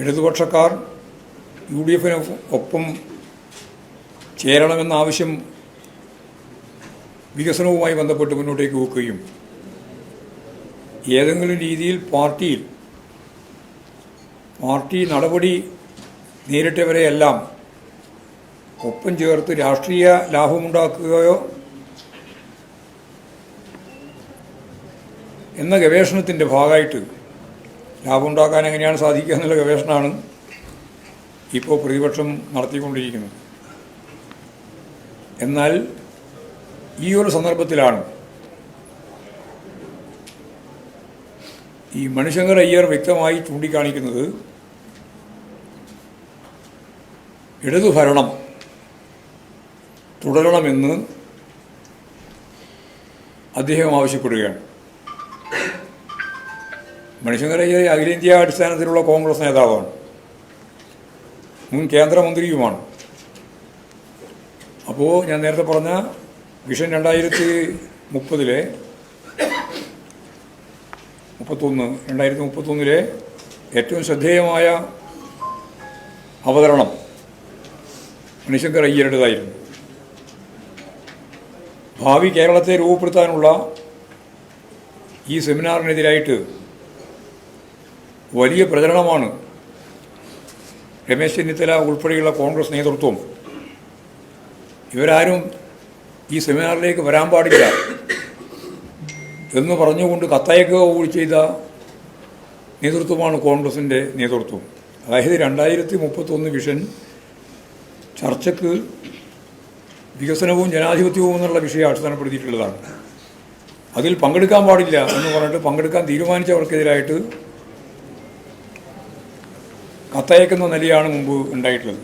ഇടതുപക്ഷക്കാർ UDF ഒപ്പം ചേരണമെന്ന ആവശ്യം വികസനവുമായി ബന്ധപ്പെട്ട് മുന്നോട്ടേക്ക് വെക്കുകയും ഏതെങ്കിലും രീതിയിൽ പാർട്ടി നടപടി നേരിട്ടവരെയെല്ലാം ഒപ്പം ചേർത്ത് രാഷ്ട്രീയ ലാഭമുണ്ടാക്കുകയോ എന്ന ഗവേഷണത്തിൻ്റെ ഭാഗമായിട്ട് ലാഭമുണ്ടാക്കാൻ എങ്ങനെയാണ് സാധിക്കുക എന്നുള്ള ഗവേഷണമാണ് ഇപ്പോൾ പ്രതിപക്ഷം നടത്തിക്കൊണ്ടിരിക്കുന്നത്. എന്നാൽ ഈ ഒരു സന്ദർഭത്തിലാണ് ഈ മണിശങ്കർ അയ്യർ വ്യക്തമായി ചൂണ്ടിക്കാണിക്കുന്നത് ഇടതുഭരണം തുടരണമെന്ന് അദ്ദേഹം ആവശ്യപ്പെടുകയാണ്. മണിശങ്കർ അയ്യർ അഖിലേന്ത്യാ അടിസ്ഥാനത്തിലുള്ള കോൺഗ്രസ് നേതാവാണ്, മുൻ കേന്ദ്രമന്ത്രിയുമാണ്. അപ്പോൾ ഞാൻ നേരത്തെ പറഞ്ഞ വിഷൻ 2031 ഏറ്റവും ശ്രദ്ധേയമായ അവതരണം മണിശങ്കർ അയ്യരുടേതായിരുന്നു. ഭാവി കേരളത്തെ രൂപപ്പെടുത്താനുള്ള ഈ സെമിനാറിനെതിരായിട്ട് വലിയ പ്രചരണമാണ് രമേശ് ചെന്നിത്തല ഉൾപ്പെടെയുള്ള കോൺഗ്രസ് നേതൃത്വം ഇവരാരും ഈ സെമിനാറിലേക്ക് വരാൻ പാടില്ല എന്ന് പറഞ്ഞുകൊണ്ട് കത്തയക്കുക കൂടി ചെയ്ത നേതൃത്വമാണ് കോൺഗ്രസിൻ്റെ നേതൃത്വം. അതായത് 2031 വിഷൻ ചർച്ചയ്ക്ക് വികസനവും ജനാധിപത്യവും എന്നുള്ള വിഷയം അടിസ്ഥാനപ്പെടുത്തിയിട്ടുള്ളതാണ്. അതിൽ പങ്കെടുക്കാൻ പാടില്ല എന്ന് പറഞ്ഞിട്ട് പങ്കെടുക്കാൻ തീരുമാനിച്ചവർക്കെതിരായിട്ട് കത്തയക്കുന്ന നിലയാണ് മുമ്പ് ഉണ്ടായിട്ടുള്ളത്.